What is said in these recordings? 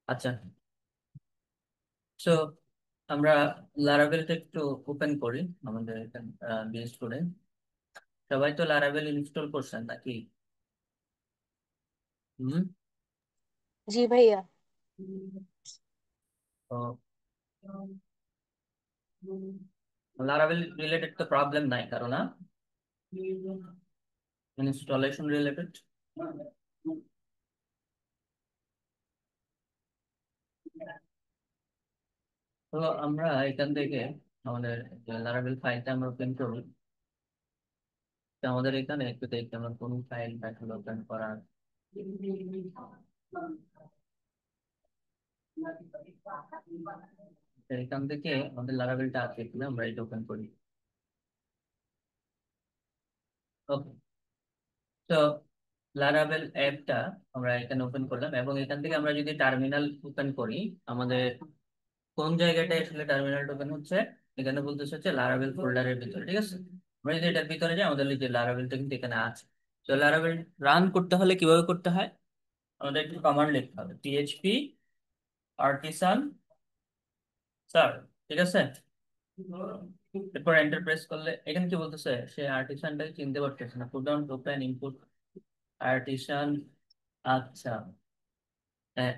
আচ্ছা, তো আমরা লারাভেলটা একটু ওপেন করি। আমাদের এখানে বিশেষ করে সবাই তো লারাভেল ইনস্টল করছেন নাকি? হুম। जी भैया। তো লারাভেল রিলেটেড তো প্রবলেম নাই কারণ না, ইনস্টলেশন রিলেটেড। তো আমরা এখান থেকে আমাদের লারাভেল ফাইলটা আমরা ওপেন করি। তো আমাদের এখানে একটু দেখতে আমরা কোন ফাইলটা আসলে ওপেন করার। তো এখান থেকে আমাদের লারাভেলটা আছে কিনা আমরা এটা ওপেন করি। ওকে, তো লারাভেল অ্যাপটা আমরা এখানে ওপেন করলাম এবং এখান থেকে আমরা যদি টার্মিনাল ওপেন করি, আমাদের কোন জায়গাটায় আসলে টার্মিনাল ওপেন হচ্ছে, এখানে বলতেছে হচ্ছে লারাভেল ফোল্ডারের ভিতরে। ঠিক আছে, আমরা যদি এটার ভিতরে যাই আমাদের এই যে লারাভেলটা কিন্তু এখানে আছে। তো লারাভেল রান করতে হলে কিভাবে করতে হয়, আমাদের একটু কমান্ড লিখতে হবে, পিএইচপি আর্টিসান স্যার। ঠিক আছে, এরপর এন্টার প্রেস করলে এখানে কি বলতেছে, সে আর্টিসানটাকে চিনতে পারতেছে না, put down open input artisan. আচ্ছা,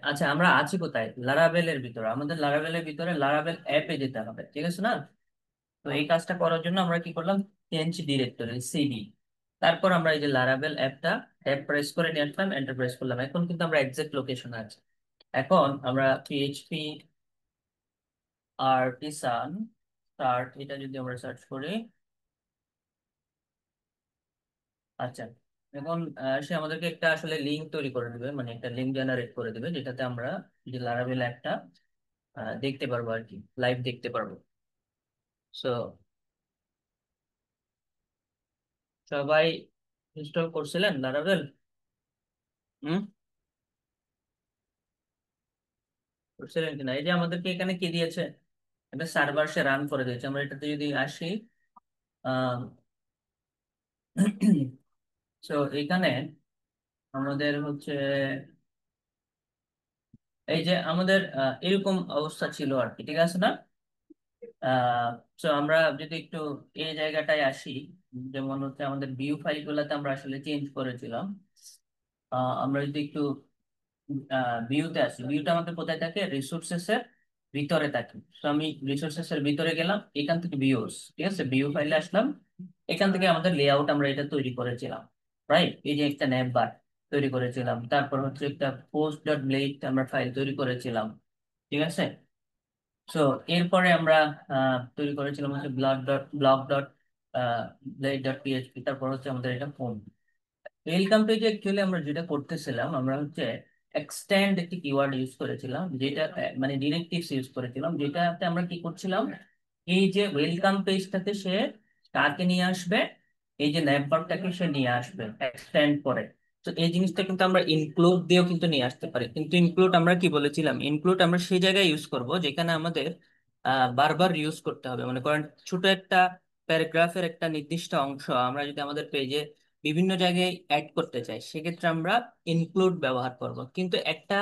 আচ্ছা, আমরা আছি কোথায়, লারাভেলের ভিতরে। আমাদের লারাভেলের ভিতরে লারাভেল অ্যাপে যেতে হবে, ঠিক আছে না? তো এই কাজটা করার জন্য আমরা কি করলাম, চেঞ্জ ডিরেক্টরি সিডি, তারপর আমরা এই যে লারাভেল অ্যাপটা ট্যাব প্রেস করে নিয়ে আসলাম, এন্টার প্রেস করলাম। এখন কিন্তু আমরা এক্সাক্ট লোকেশন আছে। এখন আমরা পিএইচপি আর্টিসান স্টার্ট এটা যদি আমরা সার্চ করি, আচ্ছা, এখন সে আমাদেরকে একটা আসলে লিঙ্ক তৈরি করে দিবে, মানে একটা লিঙ্ক জেনারেট করে দিবে যেটাতে আমরা যে লারাভেল অ্যাপটা দেখতে পারবো আর কি, লাইভ দেখতে পারবো। সো সবাই ইনস্টল করছিলেন লারাভেল? হুম, করছিলেন কিনা? এই যে আমাদেরকে এখানে কি দিয়েছে, একটা সার্ভার সে রান করে দিয়েছে। আমরা এটাতে যদি আসি, আহ তো এখানে আমাদের হচ্ছে এই যে আমাদের এরকম অবস্থা ছিল আর কি, ঠিক আছে না? আহ তো আমরা যদি একটু এই জায়গাটায় আসি, যেমন হচ্ছে আমাদের ভিউ ফাইল গুলাতে আমরা আসলে চেঞ্জ করেছিলাম। আমরা যদি একটু ভিউতে আসি, ভিউটা আমাদের কোথায় থাকে, রিসোর্সেস এর ভিতরে থাকে। তো আমি রিসোর্সেস এর ভিতরে গেলাম, এখান থেকে ভিউস, ঠিক আছে, ভিউ ফাইলে আসলাম। এখান থেকে আমাদের লেআউট আমরা এটা তৈরি করেছিলাম, রাইট? এই যে একটা ন্যাপ বার তৈরি করেছিলাম, তারপর হচ্ছে একটা পোস্ট ডট ব্লেড আমরা ফাইল তৈরি করেছিলাম, ঠিক আছে। সো এরপরে আমরা তৈরি করেছিলাম হচ্ছে block dot blade dot PHP, তারপর হচ্ছে আমাদের এটা ফোন। ওয়েলকাম পেজে অ্যাকচুয়ালি আমরা যেটা করতেছিলাম, আমরা হচ্ছে এক্সটেন্ড একটি কিওয়ার্ড ইউজ করেছিলাম, যেটা মানে ডিরেক্টিভস ইউজ করেছিলাম, যেটাতে আমরা কি করছিলাম, এই যে ওয়েলকাম পেজটাতে সে কাকে নিয়ে আসবে, এই যে নেটওয়ার্কটাকে সে নিয়ে আসবে এক্সটেন্ড করে। তো এই জিনিসটা কিন্তু আমরা ইনক্লুড দিয়েও কিন্তু নিয়ে আসতে পারি, কিন্তু ইনক্লুড আমরা কি বলেছিলাম, ইনক্লুড আমরা সেই জায়গায় ইউজ করব যেখানে আমাদের বারবার ইউজ করতে হবে। মনে করেন ছোট একটা প্যারাগ্রাফের একটা নির্দিষ্ট অংশ আমরা যদি আমাদের পেজে বিভিন্ন জায়গায় অ্যাড করতে চাই, সেক্ষেত্রে আমরা ইনক্লুড ব্যবহার করব। কিন্তু একটা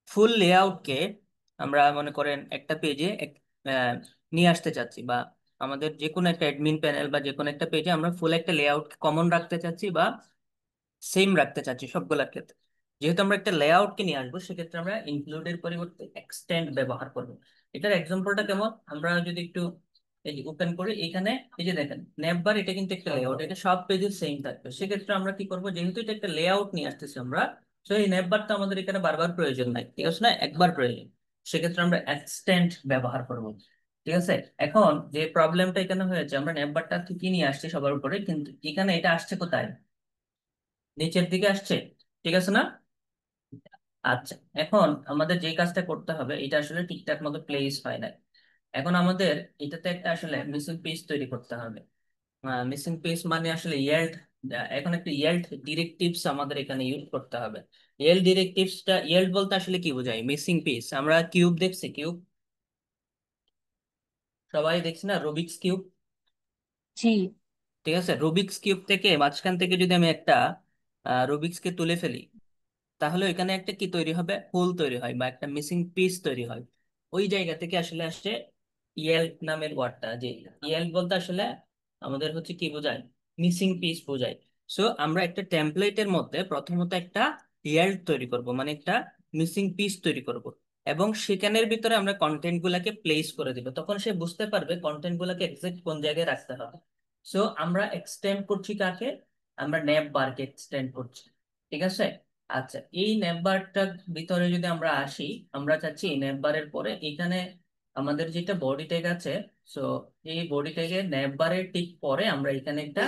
ফুল লেআউটকে আমরা মনে করেন একটা পেজে নিয়ে আসতে চাচ্ছি, বা আমাদের যে কোনো একটা অ্যাডমিন প্যানেল বা যে কোনো একটা পেজে আমরা ফুল একটা লেআউট কমন রাখতে চাচ্ছি বা সেম রাখতে চাচ্ছি সবগুলোর ক্ষেত্রে। যেহেতু আমরা একটা লেআউটকে নিয়ে আসবো, সেক্ষেত্রে আমরা ইনক্লুডের পরিবর্তে এক্সটেন্ড ব্যবহার করবো। এটার এক্সাম্পলটা কেমন, আমরা যদি একটু এই যে ওপেন করি এখানে, এই যে দেখেন নেটবার, এটা কিন্তু একটা লেআউট, এটা সব পেজে সেম থাকবে। সেক্ষেত্রে আমরা কি করবো, যেহেতু এটা একটা লেআউট নিয়ে আসতেছি আমরা, তো এই নেটবারটা আমাদের এখানে বারবার প্রয়োজন নাই, ঠিক আছে না, একবার প্রয়োজন। সেক্ষেত্রে আমরা এক্সটেন্ড ব্যবহার করব, ঠিক আছে। এখন যে প্রবলেমটা এখানে হয়েছে, আমরা নেটবারটা ঠিকই নিয়ে আসছি সবার উপরে, কিন্তু এখানে এটা আসছে কোথায়, নিচের দিকে আসছে, ঠিক আছে না? আচ্ছা, এখন আমাদের যে কাজটা করতে হবে, এটা আসলে ঠিকঠাক মতো প্লেস হয় না। এখন আমাদের এটাতে একটা আসলে মিসিং পেজ তৈরি করতে হবে। মিসিং পেজ মানে আসলে ইয়েল্ড, এখন একটা ইয়েল্ড ডিরেক্টিভস আমাদের এখানে ইউজ করতে হবে। ইয়েল্ড ডিরেক্টিভসটা, ইয়েল্ড বলতে আসলে কি বোঝায়, মিসিং পেজ। আমরা কিউব দেখছি, কিউব সবাই দেখছি না, রুবিক্স কিউব। जी। ঠিক আছে, রুবিক্স কিউব থেকে মাঝখান থেকে যদি আমি একটা রুবিক্স কে তুলে ফেলি, তাহলে ওইখানে একটা কি তৈরি হবে, হোল তৈরি হয় বা একটা মিসিং পিস তৈরি হয়। ওই জায়গা থেকে আসলে আসছে ইয়েল্প নামের ওয়ার্ডটা। যে ইয়েল্প বলতে আসলে আমাদের হচ্ছে কি বোঝায়, মিসিং পিস বোঝায়। সো আমরা একটা টেমপ্লেটের মধ্যে প্রথমত একটা ইয়েল্প তৈরি করব, মানে একটা মিসিং পিস তৈরি করব, এবং সেখানের ভিতরে আমরা কন্টেন্ট গুলাকে প্লেস করে দিব। তখন সে বুঝতে পারবে কন্টেন্ট গুলাকে এক্সাক্ট কোন জায়গায় রাখতে হবে। সো আমরা এক্সটেন্ড করছি কাকে, আমরা নেভ বারকে এক্সটেন্ড করছি। ঠিক আছে। আচ্ছা, এই নেমবারটার ভিতরে যদি আমরা আসি, আমরা চাচ্ছি এই নেমবারের পরে এখানে আমাদের যেটা বডি ট্যাগ আছে, সো এই বডি ট্যাগের নেমবারের ঠিক পরে আমরা এখানে একটা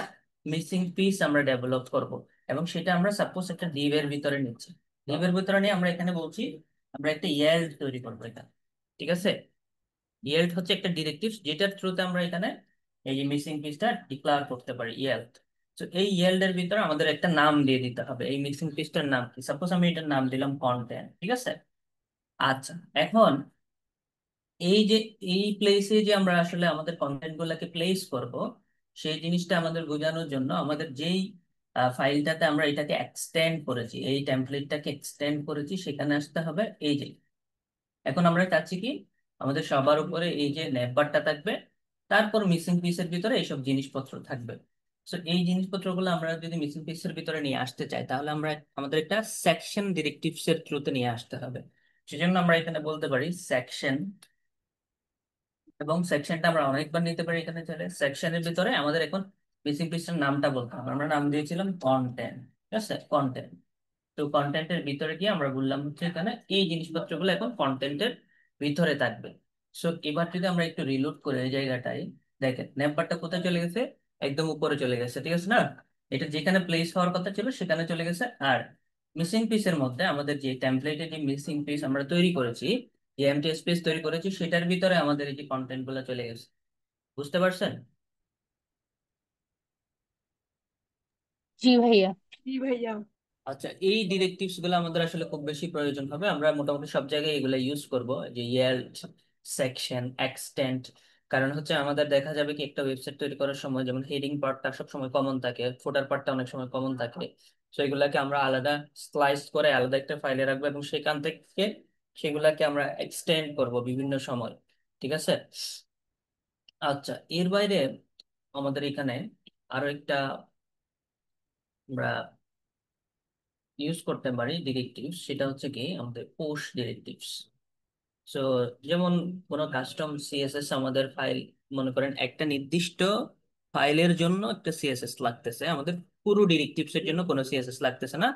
মিসিং পিস আমরা ডেভেলপ করব, এবং সেটা আমরা সাপোজ একটা ডিভের ভিতরে নিচ্ছি। ডিভের ভিতরে নিয়ে আমরা এখানে বলছি আমরা একটা ইয়েল্ড তৈরি করবো এখানে। ঠিক আছে। ইয়েল্ড হচ্ছে একটা ডিরেক্টিভ যেটার থ্রুতে আমরা এখানে এই যে মিসিং পিসটা ডিক্লেয়ার করতে পারি, ইয়েল্ড। তো এই ইয়েল্ড এর ভিতরে আমাদের একটা নাম দিয়ে দিতে হবে, এই মিসিং পিসটার নাম কি, সাপোজ আমি এটার নাম দিলাম কন্টেন্ট। ঠিক আছে। আচ্ছা, এখন এই যে এই প্লেসে যে আমরা আসলে আমাদের কন্টেন্ট গুলাকে প্লেস করব, সেই জিনিসটা আমাদের বোঝানোর জন্য আমাদের যেই ফাইলটাতে আমরা এটাকে এক্সটেন্ড করেছি, এই টেমপ্লেটটাকে এক্সটেন্ড করেছি, সেখানে আসতে হবে এই যে। এখন আমরা চাচ্ছি কি, আমাদের সবার উপরে এই যে নেটবারটা থাকবে, তারপর মিসিং পিসের ভিতরে এইসব জিনিসপত্র থাকবে। তো এই জিনিসপত্রগুলো আমরা যদি মিসিং পিসের ভিতরে নিয়ে আসতে চাই, তাহলে আমরা আমাদের একটা সেকশন ডিরেক্টিভস এর থ্রুতে নিয়ে আসতে হবে। সেজন্য আমরা এখানে বলতে পারি সেকশন, এবং সেকশনটা আমরা অনেকবার নিতে পারি। এখানে চলে সেকশনের ভিতরে আমাদের এখন মিসিং পিসের নামটা বলতে হবে। আমরা নাম দিয়েছিলাম কন্টেন্ট। ঠিক আছে, কন্টেন্ট। তো কন্টেন্টের ভিতরে গিয়ে আমরা বললাম হচ্ছে এখানে এই জিনিসপত্রগুলো এখন কন্টেন্টের ভিতরে থাকবে। সো এবার যদি আমরা একটু রিলোড করে এই জায়গাটায় দেখেন নেমবারটা কোথায় চলে গেছে, একদম উপরে চলে গেছে। ঠিক আছে না, এটা যেখানে প্লেস হওয়ার কথা ছিল সেখানে চলে গেছে। আর মিসিং পিসের মধ্যে আমাদের যে টেমপ্লেটে যে মিসিং পিস আমরা তৈরি করেছি, যে এমটি স্পেস তৈরি করেছি, সেটার ভিতরে আমাদের এই যে কন্টেন্ট গুলো চলে গেছে। বুঝতে পারছেন? জি ভাইয়া। আচ্ছা, এই ডিরেক্টিভস গুলো আমাদের আসলে খুব বেশি প্রয়োজন হবে। আমরা মোটামুটি সব জায়গায় এগুলো ইউজ করব, যে ইয়েল্ড, সেকশন, এক্সটেন্ট। কারণ হচ্ছে আমাদের দেখা যাবে কি একটা ওয়েবসাইট তৈরি করার সময় যেমন হেডিং পার্টটা সব সময় কমন থাকে, ফুটার পার্টটা অনেক সময় কমন থাকে। তো এগুলাকে আমরা আলাদা স্লাইস করে আলাদা একটা ফাইলে রাখবো, এবং সেখান থেকে সেগুলাকে আমরা এক্সটেন্ড করব বিভিন্ন সময়। ঠিক আছে। আচ্ছা, এর বাইরে আমাদের এখানে আরো একটা আমরা ইউজ করতে পারি ডিরেক্টিভস, সেটা হচ্ছে কি আমাদের পুশ ডিরেক্টিভস। সো যেমন কোনো কাস্টম সিএসএস আমাদের ফাইল, মনে করেন একটা নির্দিষ্ট ফাইলের জন্য একটা সিএসএস লাগতেছে আমাদের, পুরো ডিরেক্টিভস এর জন্য কোনো সিএসএস লাগতেছে না,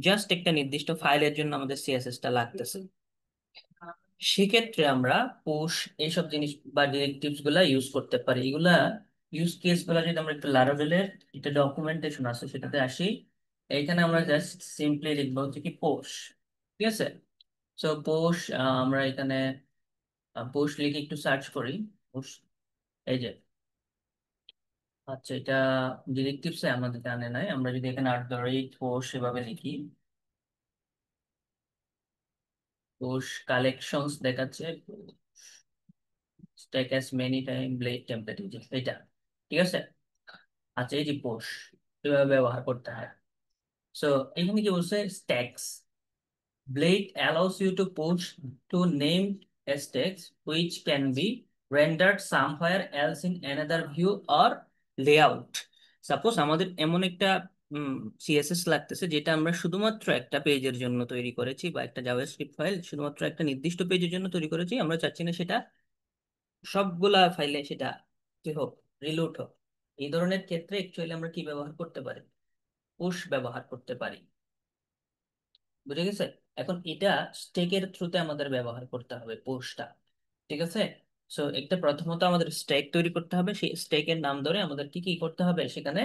জাস্ট একটা নির্দিষ্ট ফাইলের জন্য আমাদের সিএসএস টা লাগতেছে। সেক্ষেত্রে আমরা পুশ এইসব জিনিস বা ডিরেক্টিভস গুলা ইউজ করতে পারি। এগুলা ইউজ কেস গুলা যদি আমরা একটু লারাভেলের একটা ডকুমেন্টেশন আছে সেটাতে আসি, এইখানে আমরা জাস্ট সিম্পলি লিখবো হচ্ছে কি পোষ। ঠিক আছে। সো পোষ, আমরা এখানে পোষ লিখে একটু সার্চ করি। পোষ, এই যে। আচ্ছা, এটা ডিরেক্টিভস আমাদের জানে নাই, আমরা যদি এখানে পোষ এভাবে লিখি, পোষ কালেকশনস দেখাচ্ছে, stack as many time blade template, এটা। ঠিক আছে। আচ্ছা, এই যে পোষ কিভাবে ব্যবহার করতে হয়। সো এখানে কি বলছে, স্ট্যাকস Blade allows you to push to named stacks which can be rendered somewhere else in another view or layout. Suppose আমাদের এমন একটা সিএসএস লাগতেছে যেটা আমরা শুধুমাত্র একটা পেজের জন্য তৈরি করেছি, বা একটা জাভাস্ক্রিপ্ট ফাইল শুধুমাত্র একটা নির্দিষ্ট পেজের জন্য তৈরি করেছি, আমরা চাচ্ছি না সেটা সবগুলা ফাইলে সেটা কি হোক, রিলোড হোক। এই ধরনের ক্ষেত্রে অ্যাকচুয়ালি আমরা কি ব্যবহার করতে পারি, পুশ ব্যবহার করতে পারি। বুঝে গেছে? এখন এটা স্টেকের থ্রুতে আমাদের ব্যবহার করতে হবে পোস্টটা। ঠিক আছে। সো একটা প্রথমত আমাদের স্টেক তৈরি করতে হবে, সেই স্টেকের নাম ধরে আমাদের কি কি করতে হবে সেখানে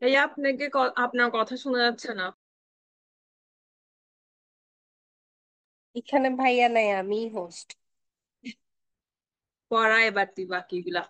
এই আপনাকে আপনার কথা শোনা যাচ্ছে না। এখানে ভাইয়া নাই, আমি হোস্ট। পড়া এবার তুই বাকিগুলা।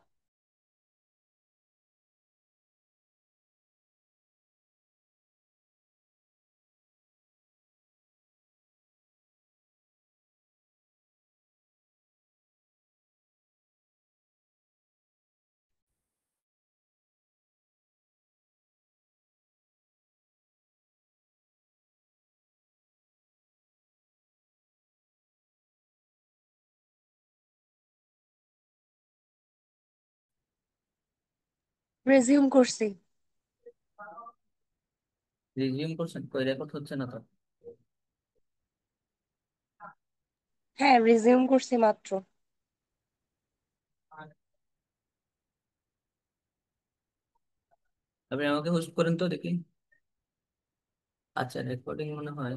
রেজিউম করছি। রিজিউম করছেন, কই রেকর্ড হচ্ছে না তো? হ্যাঁ, রেজিউম করছি মাত্র। আপনি আমাকে হোস্ট করেন তো দেখি। আচ্ছা, রেকর্ডিং মনে হয়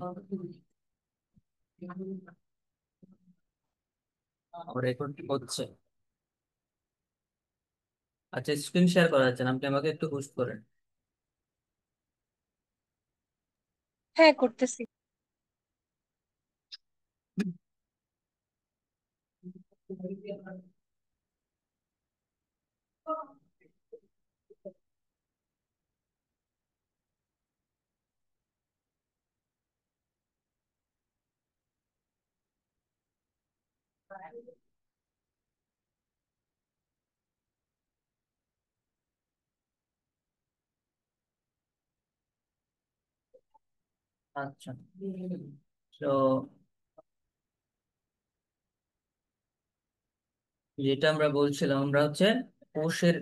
রেকর্ড হচ্ছে। আচ্ছা, স্ক্রিন শেয়ার করা যাচ্ছে না, আপনি আমাকে একটু হোস্ট করেন। হ্যাঁ, করতেছি। আচ্ছা, তো যেটা আমরা বলছিলাম, আমরা হচ্ছে কোষের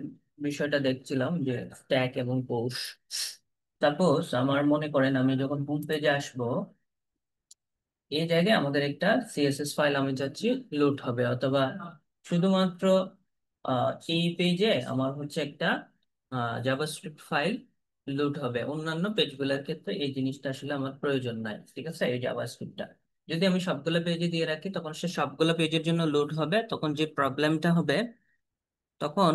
বিষয়টা দেখছিলাম যে স্ট্যাক এবং কোষ। সাপোজ আমার মনে করেন আমি যখন হোম পেজে আসবো, এই জায়গায় আমাদের একটা সিএসএস ফাইল আমি চাচ্ছি লোড হবে, অথবা শুধুমাত্র এই পেজে আমার হচ্ছে একটা জাভাস্ক্রিপ্ট ফাইল লোড হবে। অন্যান্য পেজগুলোর ক্ষেত্রে এই জিনিসটা আসলে আমার প্রয়োজন নাই, ঠিক আছে? এই জাভাস্ক্রিপ্টটা যদি আমি সবগুলো পেজে দিয়ে রাখি, তখন সে সবগুলো পেজের জন্য লোড হবে। তখন যে প্রবলেমটা হবে, তখন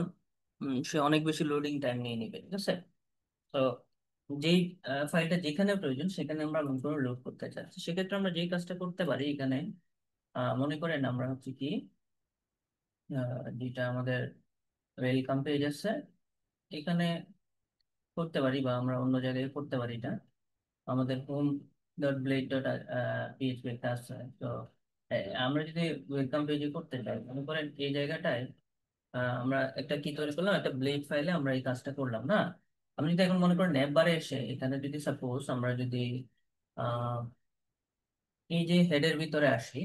সে অনেক বেশি লোডিং টাইম নিয়ে নেবে, ঠিক আছে? তো যেই ফাইলটা যেখানে প্রয়োজন সেখানে আমরা মনে করে লোড করতে চাচ্ছি, সেক্ষেত্রে আমরা যেই কাজটা করতে পারি এখানে, মনে করেন আমরা হচ্ছে কি, যেটা আমাদের ওয়েলকাম পেজ আছে এখানে করতে পারি, বা আমরা অন্য জায়গায় করতে পারি। এটা আমাদের home dot blade dot PHP একটা আছে। তো আমরা যদি ওয়েলকাম পেজে করতে চাই, মনে করেন এই জায়গাটায় আমরা একটা কি তৈরি করলাম, একটা ব্লেড ফাইলে আমরা এই কাজটা করলাম না। আমি যদি এখন মনে করেন ন্যাপ বারে এসে এখানে যদি সাপোজ আমরা যদি আহ, এই যে হেডের ভিতরে আসি,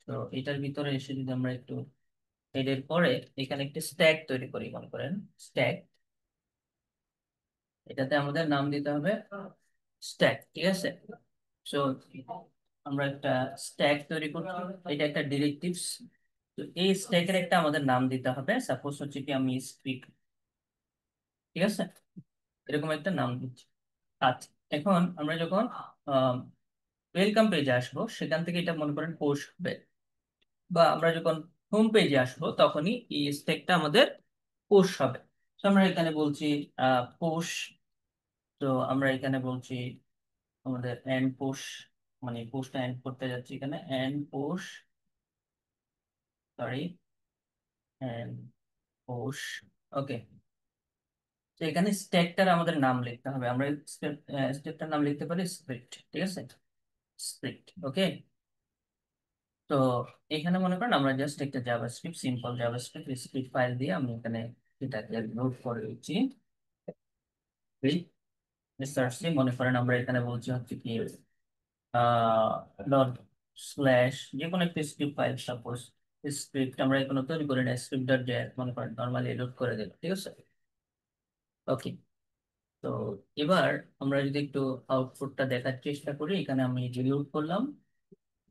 তো এটার ভিতরে এসে যদি আমরা একটু হেডের পরে এখানে একটি স্ট্যাক তৈরি করি, মনে করেন স্ট্যাক, এটাতে আমাদের নাম দিতে হবে স্ট্যাক, ঠিক আছে? সো আমরা একটা স্ট্যাক তৈরি করছি, এটা একটা ডিরেক্টিভস। তো এই স্ট্যাকের একটা আমাদের নাম দিতে হবে, সাপোজ হচ্ছে কি আমি স্ক্রিপ্ট, ঠিক আছে? এরকম একটা নাম দিচ্ছি। আচ্ছা, এখন আমরা যখন ওয়েলকাম পেজে আসবো, সেখান থেকে এটা মনে করেন পোস্ট হবে, বা আমরা যখন হোম পেজে আসবো তখনই এই স্ট্যাকটা আমাদের পোস্ট হবে। তো আমরা এখানে বলছি পোস্ট, তো আমরা এখানে বলছি আমাদের এন্ড পোস্ট, মানে পোস্টটা এন্ড করতে যাচ্ছি এখানে end post, sorry, end post. Okay, তো এখানে স্ট্যাকটার আমাদের নাম লিখতে হবে। আমরা স্ট্যাকটার নাম লিখতে পারি স্ক্রিপ্ট, ঠিক আছে? স্ক্রিপ্ট, ওকে। তো এখানে মনে করেন আমরা জাস্ট একটা JavaScript, simple JavaScript script file দিয়ে আমি এখানে এটাকে লোড করে দিচ্ছি। সার্চে মনে করেন আমরা এখানে বলছি হচ্ছে কি ডট স্ল্যাশ যে কোনো একটা স্ক্রিপ্ট ফাইল, সাপোজ স্ক্রিপ্ট আমরা এখানে তৈরি করি না, স্ক্রিপ্ট ডট জেএস মনে করেন নর্মালি লোড করে দিলাম, ঠিক আছে? ওকে, তো এবার আমরা যদি একটু আউটপুটটা দেখার চেষ্টা করি, এখানে আমি লোড করলাম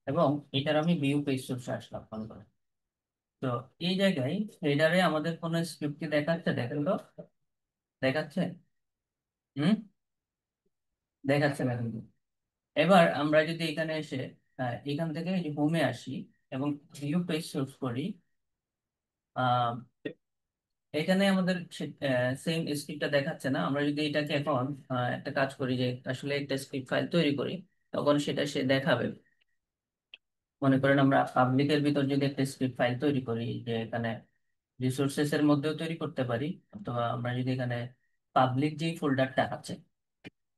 এবং এটার আমি ভিউ পেজ সোর্সে আসলাম, মনে করেন। তো এই জায়গায় হেডারে আমাদের কোনো স্ক্রিপ্ট কি দেখাচ্ছে? দেখেন তো, দেখাচ্ছে? হুম, দেখাচ্ছে না কিন্তু। এবার আমরা যদি এখানে এসে এখান থেকে হোমে আসি এবং ভিউ পেজ সোর্স করি, আহ, এখানে আমাদের সেম স্ক্রিপ্টটা দেখাচ্ছে না। আমরা যদি এটাকে এখন একটা কাজ করি যে আসলে একটা স্ক্রিপ্ট ফাইল তৈরি করি, তখন সেটা সে দেখাবে। মনে করেন আমরা পাবলিকের ভিতর যদি একটা স্ক্রিপ্ট ফাইল তৈরি করি, যে এখানে রিসোর্সেস এর মধ্যেও তৈরি করতে পারি, অথবা আমরা যদি এখানে পাবলিক যে ফোল্ডারটা আছে,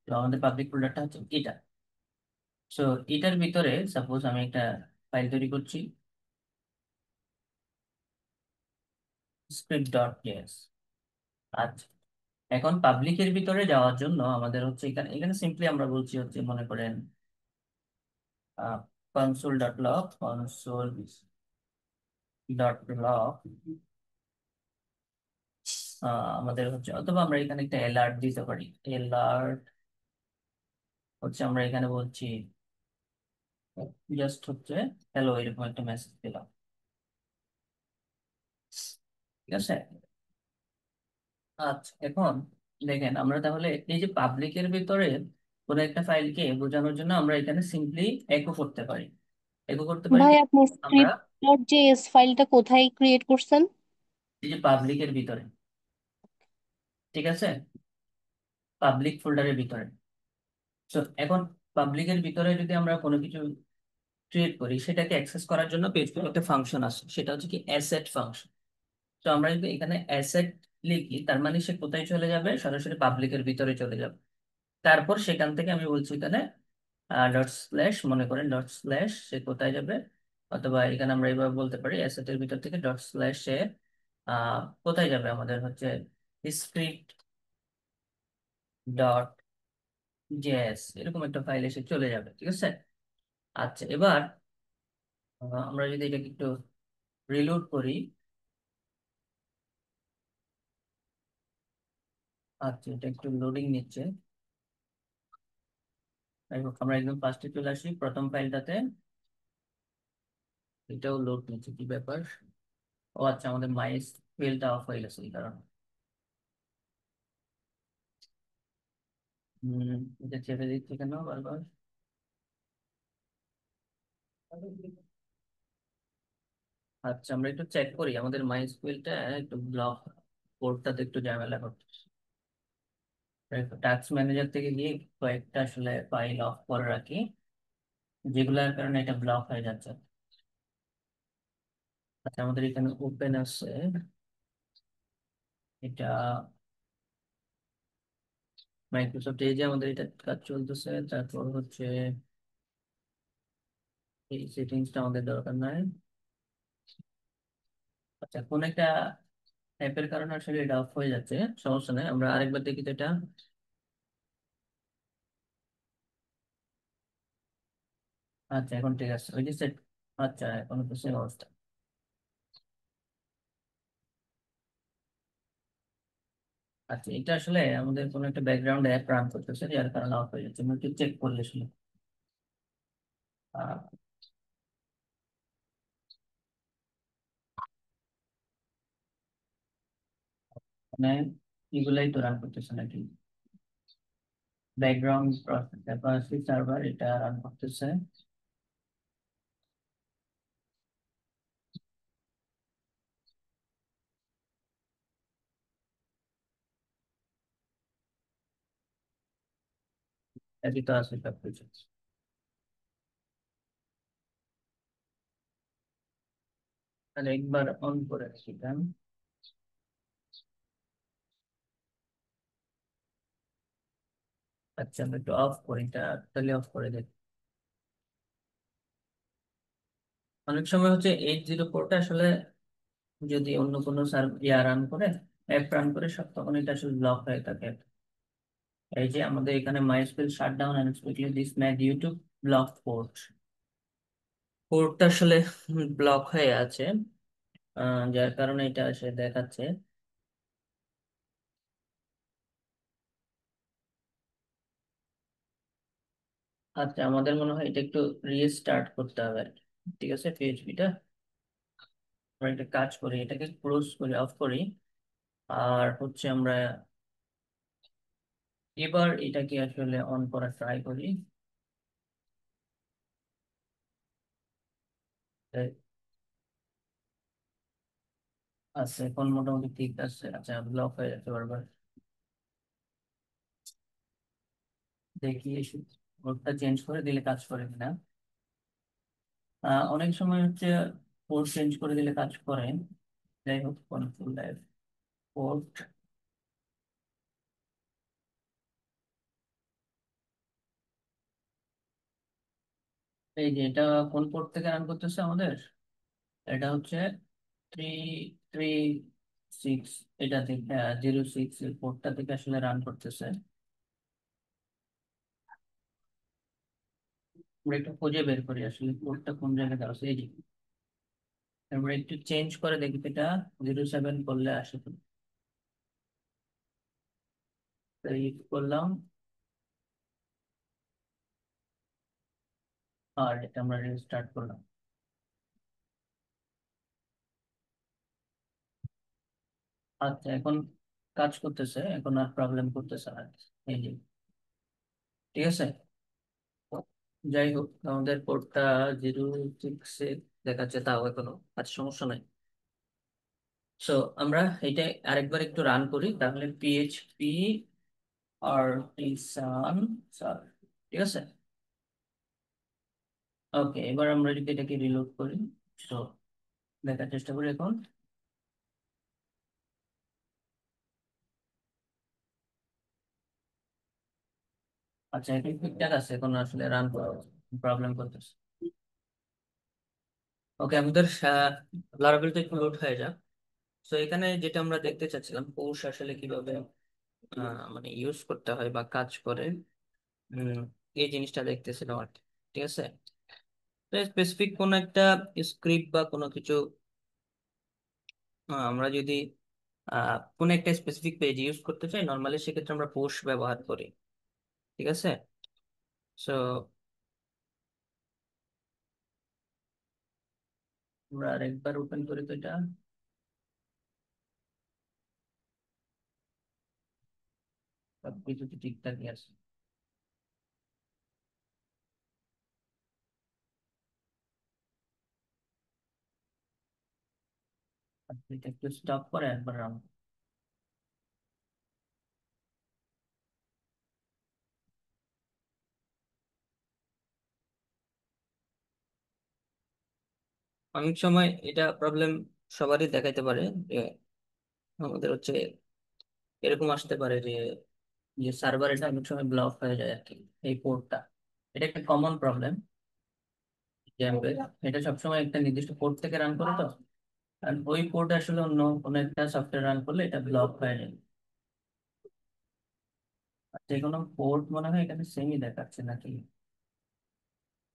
তো আমাদের পাবলিক ফোল্ডারটা হচ্ছে এটা। সো এটার ভিতরে সাপোজ আমি একটা ফাইল তৈরি করছি, script.js। আচ্ছা, এখন পাবলিকের ভিতরে যাওয়ার জন্য আমাদের হচ্ছে এখানে এখানে সিম্পলি আমরা বলছি হচ্ছে, মনে করেন console.log, console.log, আমাদের হচ্ছে, অথবা আমরা এখানে একটা অ্যালার্ট দিতে পারি। অ্যালার্ট হচ্ছে আমরা এখানে বলছি জাস্ট হচ্ছে হ্যালো, এরকম একটা মেসেজ দিলাম, ঠিক আছে। আচ্ছা, এখন দেখেন আমরা তাহলে এই যে পাবলিকের ভিতরে কোনো একটা ফাইলকে বোঝানোর জন্য আমরা এখানে সিম্পলি একো করতে পারি। একো করতে পারি ভাই আপনি আমরা স্ক্রিপ্ট ডট জেএস ফাইলটা কোথায় ক্রিয়েট করছেন? এই যে পাবলিকের ভিতরে, ঠিক আছে, পাবলিক ফোল্ডারের ভিতরে। তো এখন পাবলিকের ভিতরে যদি আমরা কোনো কিছু ক্রিয়েট করি, সেটাকে অ্যাক্সেস করার জন্য পেজগুলো একটা ফাংশন আছে, সেটা হচ্ছে কি অ্যাসেট ফাংশন। তো আমরা যদি এখানে অ্যাসেট লিখি, তার মানে সে কোথায় চলে যাবে, সরাসরি পাবলিকের ভিতরে চলে যাবে। তারপর সেখান থেকে আমি বলছি এখানে ডট স্ল্যাশ, মনে করেন ডট স্ল্যাশ সে কোথায় যাবে, অথবা এখানে আমরা এইভাবে বলতে পারি অ্যাসেটের ভিতর থেকে ডট স্ল্যাশ সে কোথায় যাবে, আমাদের হচ্ছে স্ক্রিপ্ট ডট জেএস, এরকম একটা ফাইল এসে চলে যাবে, ঠিক আছে। আচ্ছা, এবার আমরা যদি এটাকে একটু রিলোড করি। আচ্ছা, এটা একটু লোডিং নিচ্ছে। যাই হোক, আমরা একদম ফার্স্টে চলে আসি প্রথম ফাইলটাতে। এটাও লোড নিচ্ছে, কি ব্যাপার। ও আচ্ছা, আমাদের মাইস ফাইলটা অফ হয়ে গেছে এই কারণে। এটা চেপে দিচ্ছে কেন বারবার। আচ্ছা, আমরা একটু চেক করি আমাদের মাইস ফাইলটা একটু ব্লক, কোডটাতে একটু ঝামেলা করতেছে। টাস্ক ম্যানেজার থেকে গিয়ে কয়েকটা আসলে ফাইল অফ করে রাখি, যেগুলোর কারণে এটা ব্লক হয়ে যাচ্ছে। আচ্ছা, আমাদের এখানে ওপেন আছে এটা, মাইক্রোসফট এজে আমাদের এটা কাজ চলতেছে। তারপর হচ্ছে এই সেটিংসটা আমাদের দরকার নাই। আচ্ছা, কোন একটা অ্যাপের কারণে আসলে এটা অফ হয়ে যাচ্ছে, সমস্যা নেই, আমরা আরেকবার দেখি তো এটা। আচ্ছা, এখন ঠিক আছে, ওই যে সেট। আচ্ছা, এখন তো সেম অবস্থা। আচ্ছা, এটা আসলে আমাদের কোনো একটা ব্যাকগ্রাউন্ড অ্যাপ রান করতেছে, যার কারণে অফ হয়ে যাচ্ছে। আমি একটু চেক করলে শুনে আহ, মানে এগুলাই তো রান করতেছে নাকি, ব্যাকগ্রাউন্ড প্রসেস, তারপর সার্ভার এটা রান করতেছে। একই তো আছে সব কিছু। তাহলে একবার অন করে রাখলাম। আচ্ছা, আমি একটু অফ করি এটা, তাহলে অফ করে দেখি। অনেক সময় হচ্ছে 804টা আসলে যদি অন্য কোনো রান করে, অ্যাপ রান করে সব, তখন এটা আসলে ব্লক হয়ে থাকে। এই যে আমাদের এখানে MySQL shut down unexpectedly this may due to block port, পোর্টটা আসলে ব্লক হয়ে আছে, যার কারণে এটা আসলে দেখাচ্ছে। আচ্ছা, আমাদের মনে হয় এটা একটু রিস্টার্ট করতে হবে আর কি। ঠিক আছে, পিএইচপিটা আমরা একটা কাজ করি, এটাকে ক্লোজ করি, অফ করি। আর হচ্ছে আমরা এবার এটাকে আসলে অন করা ট্রাই করি। এই, আচ্ছা, এখন মোটামুটি ঠিক আছে। আচ্ছা, ব্লক হয়ে যাচ্ছে বারবার। দেখি ওটা চেঞ্জ করে দিলে কাজ করে কিনা। অনেক সময় হচ্ছে পোর্ট চেঞ্জ করে দিলে কাজ করে। যাই হোক, কন্ট্রোল এফ, পোর্ট। এই যে এটা কোন পোর্ট থেকে রান করতেছে আমাদের? এটা হচ্ছে 336, এটা থেকে 06 এর পোর্টটা থেকে আসলে রান করতেছে। আমরা একটু খুঁজে বের করি আসলে পোর্টটা কোন জায়গায় দেওয়া আছে। এই যে আমরা একটু চেঞ্জ করে দেখি এটা 07 করলে আসে তো। এই করলাম, আর এটা আমরা রিস্টার্ট করলাম। আচ্ছা, এখন কাজ করতেছে, এখন আর প্রবলেম করতেছে না। এই যে, ঠিক আছে। যাই হোক, আমাদের কোডটা 06 দেখাচ্ছে, তাও এখনো আচ্ছা, সমস্যা নাই। সো আমরা এটা আরেকবার একটু রান করি তাহলে। পিএইচপি আর্টিসান স্যার, ঠিক আছে। ওকে, এবার আমরা যদি এটাকে রিলোড করি, তো দেখার চেষ্টা করি এখন। আচ্ছা, এটা ঠিকঠাক আছে, এখন আসলে রান করা প্রবলেম করতেছে। ওকে, আমাদের লারাভেলটা একটু লোড হয়ে যাক। তো এখানে যেটা আমরা দেখতে চাচ্ছিলাম, পৌষ আসলে কিভাবে মানে ইউজ করতে হয় বা কাজ করে, উম, এই জিনিসটা দেখতেছিলাম আর কি। ঠিক আছে, তো স্পেসিফিক কোন একটা স্ক্রিপ্ট বা কোনো কিছু আমরা যদি কোন একটা স্পেসিফিক পেজ ইউজ করতে চাই, নর্মালি সেক্ষেত্রে আমরা পোস্ট ব্যবহার করি। ঠিক আছে। সো আমরা আরেকবার ওপেন করি তো এটা, সবকিছু তো ঠিকঠাকই আছে। আপনি এটা একটু স্টপ করে একবার রান। অনেক সময় এটা প্রবলেম সবারই দেখাইতে পারে যে আমাদের হচ্ছে এরকম আসতে পারে যে যে সার্ভার এটা অনেক সময় ব্লক হয়ে যায় আর কি, এই পোর্টটা। এটা একটা কমন প্রবলেম জ্যাম্পের। এটা সবসময় একটা নির্দিষ্ট পোর্ট থেকে রান করে তো, আর ওই পোর্ট আসলে অন্য কোনো একটা সফটওয়্যার রান করলে এটা ব্লক হয়ে যায়। আর যে কোনো পোর্ট মনে হয় এখানে সেমই দেখাচ্ছে নাকি,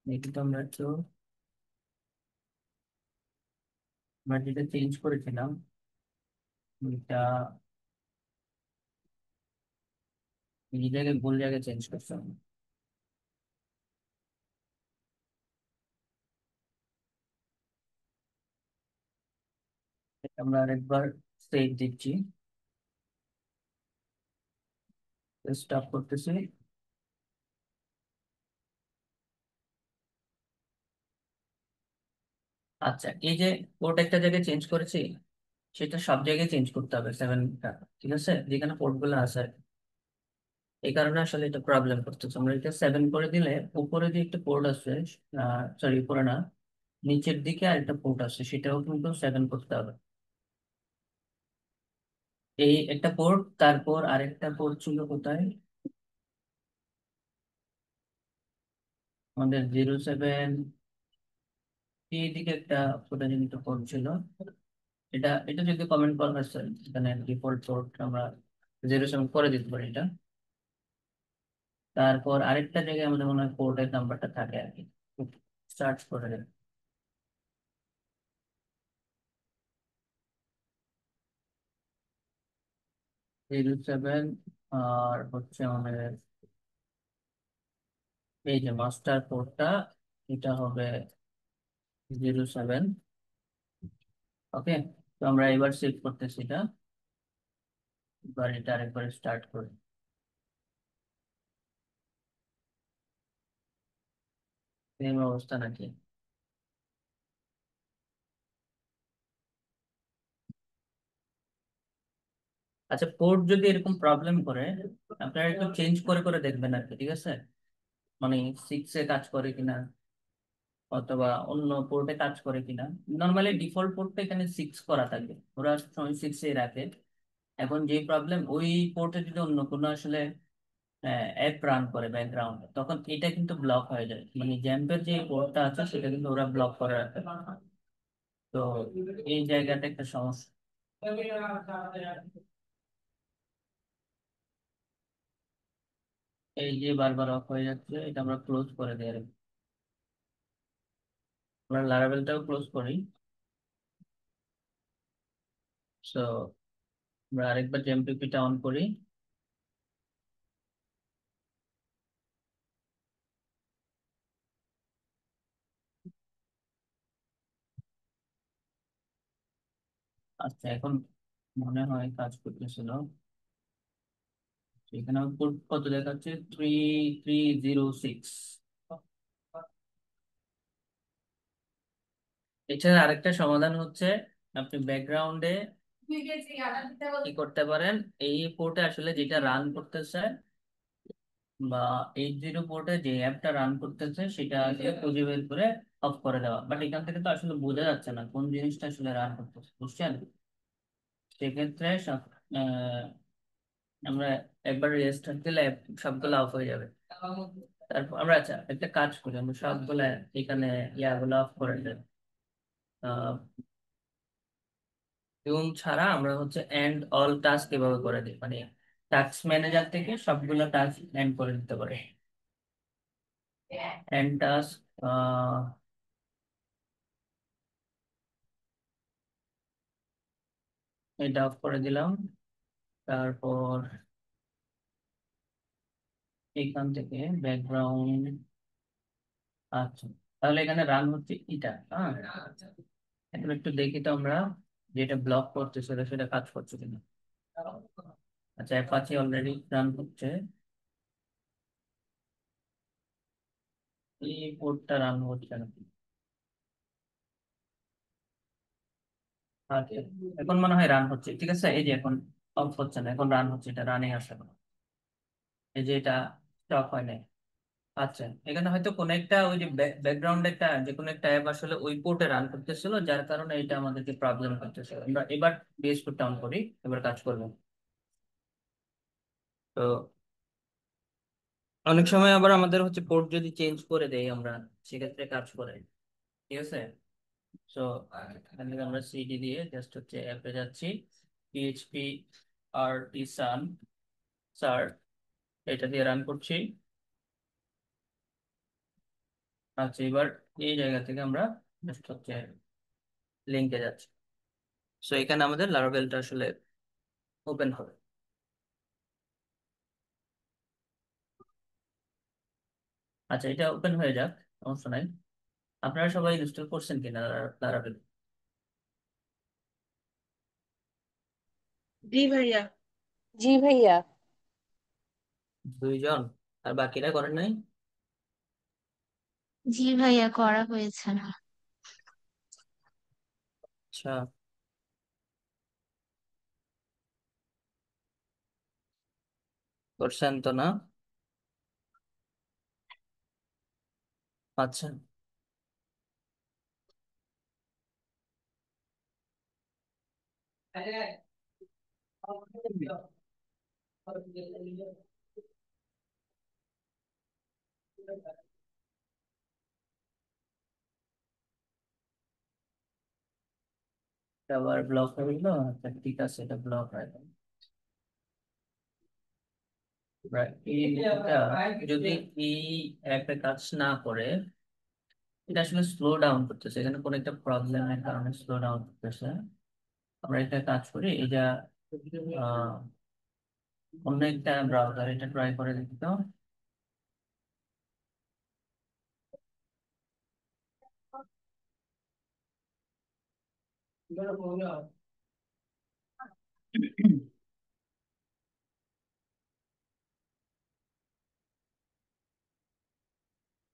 দেখি তো। আমরা যেটা চেঞ্জ করেছিলাম, এটা এই জায়গায় ভুল জায়গায় চেঞ্জ করছিলাম। আমরা আরেকবার সেভ দিচ্ছি, স্টপ করতেছি। আচ্ছা, এই যে পোর্ট একটা জায়গায় চেঞ্জ করেছি, সেটা সব জায়গায় চেঞ্জ করতে হবে 7টা। ঠিক আছে, যেখানে পোর্ট গুলো আছে আর কি। এই কারণে আসলে এটা প্রবলেম করতেছে। আমরা এটা 7 করে দিলে উপরে যে একটা পোর্ট আছে, সরি উপরে না, নিচের দিকে আরেকটা পোর্ট আছে, সেটাও কিন্তু 7 করতে হবে। এই একটা পোর্ট, তারপর আরেকটা পোর্ট ছিল কোথায়, আমাদের 07, এইদিকে একটা প্রতিনিধিত্ব পোর্ট ছিল। এটা এটা যদি কমেন্ট করা হয় স্যার, এখানে ডিফল্ট পোর্ট আমরা 07 করে দিতে পারি এটা। তারপর আরেকটা জায়গায় আমাদের মনে হয় পোর্টের নাম্বারটা থাকে আর কি, সার্চ করে দেন। 07, আর হচ্ছে আমাদের এই যে মাস্টার পোর্টটা, এটা হবে 07। ওকে, তো আমরা এবার সেভ করতেছি এটা। এবার এটা আরেকবার স্টার্ট করি, সেম অবস্থা নাকি? আচ্ছা, পোর্ট যদি এরকম প্রবলেম করে, আপনারা একটু চেঞ্জ করে করে দেখবেন আর কি। ঠিক আছে, মানে 6 এ কাজ করে কিনা। অথবা অন্য পোর্টে কাজ করে কিনা। নর্মালি ডিফল্ট পোর্টটা এখানে 6 করা থাকে, ওরা সবসময় 6 রাখে। এখন যে প্রবলেম, ওই পোর্টে যদি অন্য কোনো আসলে অ্যাপ রান করে ব্যাকগ্রাউন্ডে, তখন এটা কিন্তু ব্লক হয়ে যায়, মানে জ্যাম্পের যে পোর্টটা আছে সেটা কিন্তু ওরা ব্লক করে রাখে। তো এই জায়গাটা একটা সমস্যা। এই যে বারবার অফ হয়ে যাচ্ছে, এটা আমরা ক্লোজ করে দিই। আমরা লারাভেলটাও ক্লোজ করি। সো আমরা আরেকবার জেএমপিপিটা অন করি। আচ্ছা, এখন মনে হয় কাজ করতেছিল। এখানে আউটপুট কত দেখাচ্ছে? 3306। এছাড়া আরেকটা সমাধান হচ্ছে, আপনি ব্যাকগ্রাউন্ডে কি করতে পারেন, এই পোর্টে আসলে যেটা রান করতেছে, বা 80 পোর্টে যে অ্যাপটা রান করতেছে সেটা আসলে খুঁজে বের করে অফ করে দেওয়া। বাট এখান থেকে তো আসলে বোঝা যাচ্ছে না কোন জিনিসটা আসলে রান করতেছে, বুঝছেন? সেক্ষেত্রে আমরা একবার রেস্টার্ট দিলে সবগুলো অফ হয়ে যাবে। তারপর আমরা, আচ্ছা, একটা কাজ করি, আমরা সবগুলা এখানে ইয়াগুলো অফ করে দেব। এবং ছাড়া আমরা হচ্ছে এন্ড অল টাস্ক এভাবে করে দিই, মানে টাস্ক ম্যানেজার থেকে সবগুলো টাস্ক এন্ড করে দিতে পারে। এন্ড টাস্ক, এটা অফ করে দিলাম। তারপর এখান থেকে ব্যাকগ্রাউন্ড, আচ্ছা, তাহলে এখানে রান হচ্ছে এটা। হ্যাঁ, এখন একটু দেখি তো আমরা, যেটা ব্লক করছে সেটা সেটা কাজ করছে কিনা। আচ্ছা, অ্যাপাচি অলরেডি রান হচ্ছে, এই পোর্টটা রান হচ্ছে না। আচ্ছা, এখন মনে হয় রান হচ্ছে, ঠিক আছে। এই যে এখন অফ হচ্ছে না, এখন রান হচ্ছে, এটা রানিং আসছে না। এই যে এটা স্টপ হয় নাই। আচ্ছা, এখানে হয়তো কোনো একটা ওই যে ব্যাকগ্রাউন্ডে একটা যে কোনো একটা অ্যাপ আসলে ওই পোর্টে রান করতেছিল, যার কারণে এটা আমাদেরকে প্রবলেম করতেছিল। আমরা এবার বিএস কোডটা অন করি, এবার কাজ করবে। তো অনেক সময় আবার আমাদের হচ্ছে পোর্ট যদি চেঞ্জ করে দেই আমরা, সেক্ষেত্রে কাজ করে, ঠিক আছে। সো এখান থেকে আমরা সিডি দিয়ে জাস্ট হচ্ছে অ্যাপে যাচ্ছি, পিএইচপি আর্টিসান স্যার, এটা দিয়ে রান করছি। আচ্ছা, এবার এই জায়গা থেকে আমরা জাস্ট হচ্ছে লিঙ্কে যাচ্ছি। সো এখানে আমাদের লারাভেলটা আসলে ওপেন হবে। আচ্ছা, এটা ওপেন হয়ে যাক, সমস্যা নাই। আপনারা সবাই ইনস্টল করছেন কিনা লারাভেল? জি ভাইয়া। জি ভাইয়া। দুইজন, আর বাকিরা করেন নাই? জি ভাইয়া, করা হয়েছে। আচ্ছা, করছেন তো না? আচ্ছা, এটা আবার ব্লক হয়ে গেল। আচ্ছা, ঠিক আছে, এটা ব্লক হয়ে গেল। Right, এটা যদি এই অ্যাপে কাজ না করে, এটা আসলে স্লো ডাউন করতেছে, এখানে কোনো একটা প্রবলেমের কারণে স্লো ডাউন করতেছে। আমরা একটা কাজ করি, এটা আহ, অন্য একটা ব্রাউজার এটা ট্রাই করে দেখি তো।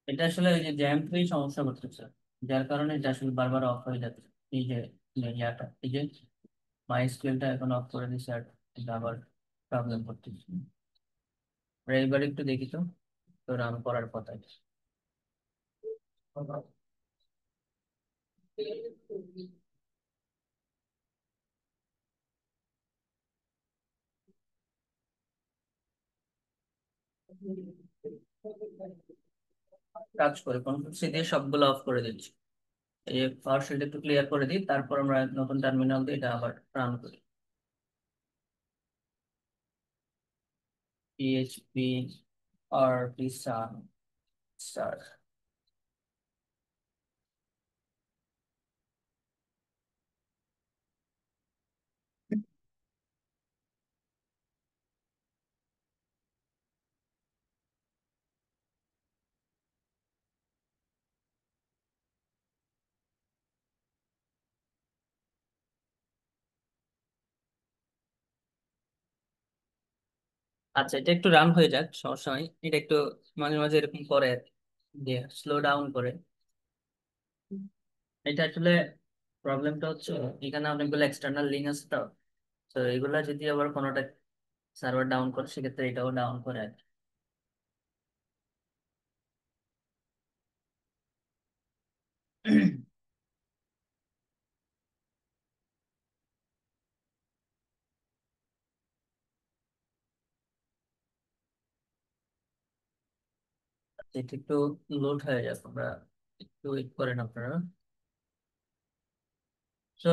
এটা আসলে ওই যে জ্যাম ফ্রি সমস্যা করতেছে, যার কারণে এটা আসলে বারবার অফ হয়ে যাচ্ছে। এই যে ইয়াটা, এই যে মাই স্কুলটা এখন অফ করে দিচ্ছে, আর এটা আবার প্রবলেম করতেছে। আমরা এইবার একটু দেখি তো, তো রান করার কথা। কাজ করে কন্ট্রোল সি দিয়ে সবগুলো অফ করে দিচ্ছি। এই পাওয়ার শেলটা একটু ক্লিয়ার করে দিই, তারপর আমরা নতুন টার্মিনাল দিয়ে এটা আবার রান করি। পিএইচপি আর পি সান স্টার। আচ্ছা, এটা একটু রান হয়ে যাক, সমস্যা নাই। এটা একটু মাঝে মাঝে এরকম করে আর কি, যে স্লো ডাউন করে। এটা আসলে প্রবলেমটা হচ্ছে এখানে অনেকগুলো এক্সটার্নাল লিঙ্ক আছে, তো তো এগুলা যদি আবার কোনোটা সার্ভার ডাউন করে সেক্ষেত্রে এটাও ডাউন করে আর কি। এটা একটু লোড হয়ে যাবে, আমরা একটু ওয়েট করেন আপনারা। তো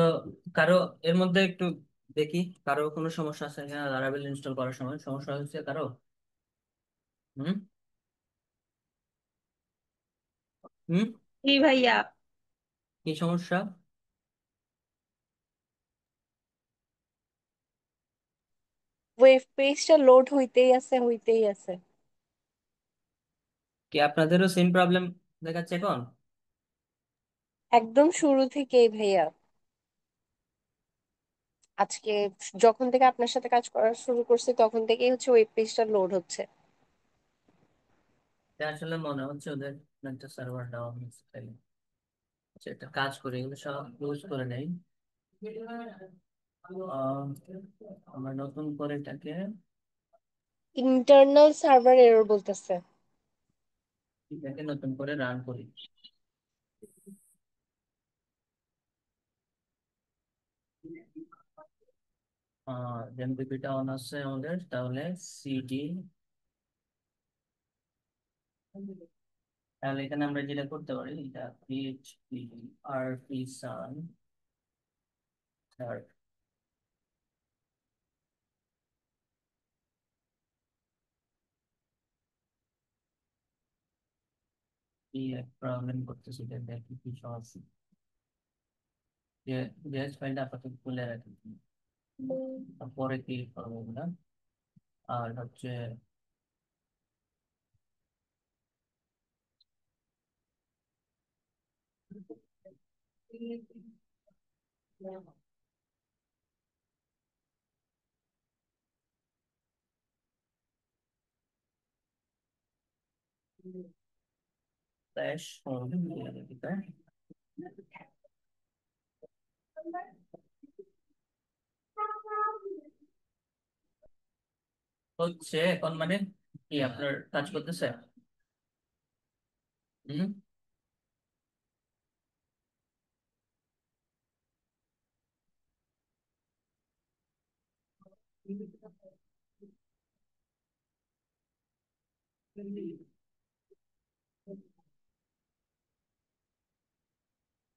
কারো এর মধ্যে একটু দেখি, কারো কোনো সমস্যা আছে কিনা লারাভেল ইনস্টল করার সময় সমস্যা হচ্ছে কারো? হুম হুম জি ভাইয়া, কি সমস্যা? ওয়েব পেজটা লোড হইতেই আছে। কি আপনাদেরও সেম প্রবলেম দেখাচ্ছে এখন? একদম শুরু থেকেই ভাইয়া, আজকে যখন থেকে আপনার সাথে কাজ করা শুরু করছি তখন থেকেই হচ্ছে ওয়েব পেজটা লোড হচ্ছে। এটা আসলে মনে হচ্ছে ওদের একটা সার্ভার ডাউন হচ্ছে তাই। আচ্ছা, একটা কাজ করি, এগুলো সব ক্লোজ করে নেই। আহ, আমরা নতুন করে এটাকে ইন্টারনাল সার্ভার এরর বলতেছে। নতুন করে রান করি। এমপিপিটা অন আছে আমাদের, তাহলে সিডি, তাহলে এখানে আমরা যেটা করতে পারি, এটা পিএইচপি আর পি সান কি এক প্রবলেম করতেছি, এটা দেখি কি সমস্যা। যে জেএস ফাইলটা আপাতত খুলে রাখি, তারপরে কি করবো না। আর হচ্ছে ফ্ল্যাশ হোম হচ্ছে এখন, মানে কি আপনার কাজ করতেছে? হুম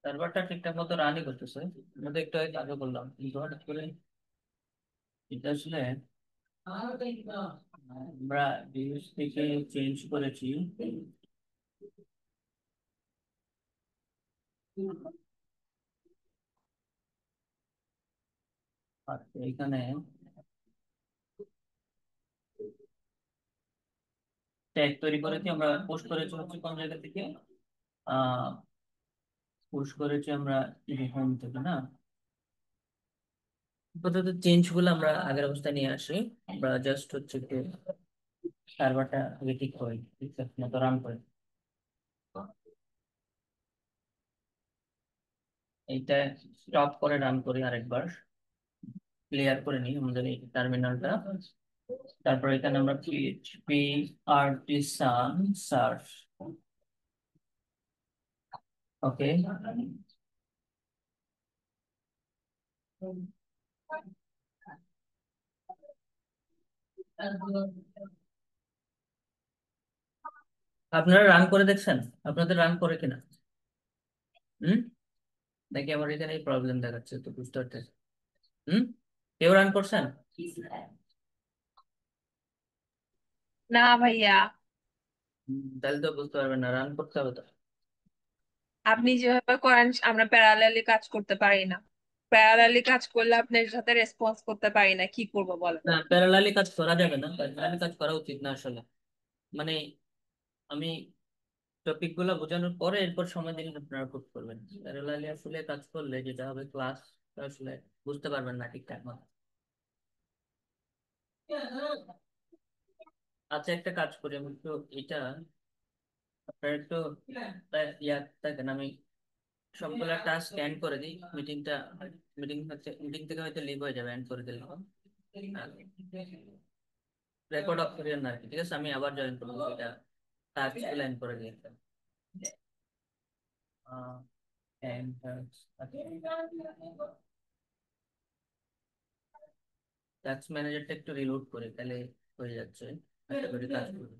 সার্ভারটা ঠিকঠাক মতো রানই করতেছে, আমাদের একটু আগে কাজও করলাম, কিন্তু হঠাৎ করে এটা আসলে আমরা ডিউজ থেকে চেঞ্জ করেছি। আচ্ছা, এখানে ট্যাগ তৈরি করেছি আমরা, পোস্ট করেছি হচ্ছে কোন জায়গা থেকে, আহ পোস্ট করেছি আমরা হোম থেকে না। আপাতত চেঞ্জ গুলো আমরা আগের অবস্থায় নিয়ে আসি, আমরা জাস্ট হচ্ছে কি সার্ভারটা আগে ঠিক করি, ঠিকঠাক মতো রান করে। এইটা স্টপ করে রান করি আরেকবার, ক্লিয়ার করে নিই আমাদের এই টার্মিনালটা। তারপর এখানে আমরা পিএইচপি আর্টিসান সার্চ, ওকে, আপনারা রান করে দেখছেন? আপনাদের রান করে কিনা? হুম? নাকি আমার এখানে প্রবলেম দেখাচ্ছে, তো বুঝতে পারতেছি। হুম? কেউ রান করছেন? না ভাইয়া, তাহলে তো বুঝতে পারবেন না, রান করতে হবে তো। আপনি যেভাবে করেন আমরা প্যারালালি কাজ করতে পারি না। প্যারালালি কাজ করলে আপনার সাথে রেসপন্স করতে পারি না, কি করব বলেন? না, প্যারালালি কাজ করা যাবে না, প্যারালালি কাজ করা উচিত না আসলে। মানে আমি টপিক গুলো বোঝানোর পরে এরপর সময় দিলে আপনারা করতে করবেন। প্যারালালি আসলে কাজ করলে যেটা হবে, ক্লাস আসলে বুঝতে পারবেন না ঠিকঠাক মতো। আচ্ছা, একটা কাজ করি আমি একটু, এটা আপনার একটু ইয়া থাকেন, আমি সবগুলো টাস্ক এন্ড করে দিই। মিটিংটা, মিটিং থেকে হয়তো লিভ হয়ে যাবে, এন্ড করে দিলে রেকর্ড অফ করিয়েন না আর কি, ঠিক আছে? আমি আবার জয়েন করবো, এটা টাস্ক গুলো এন্ড করে দিই। টাস্ক ম্যানেজারটা একটু রিলোড করে, তাহলে হয়ে যাচ্ছে, আশা করি কাজ করবে।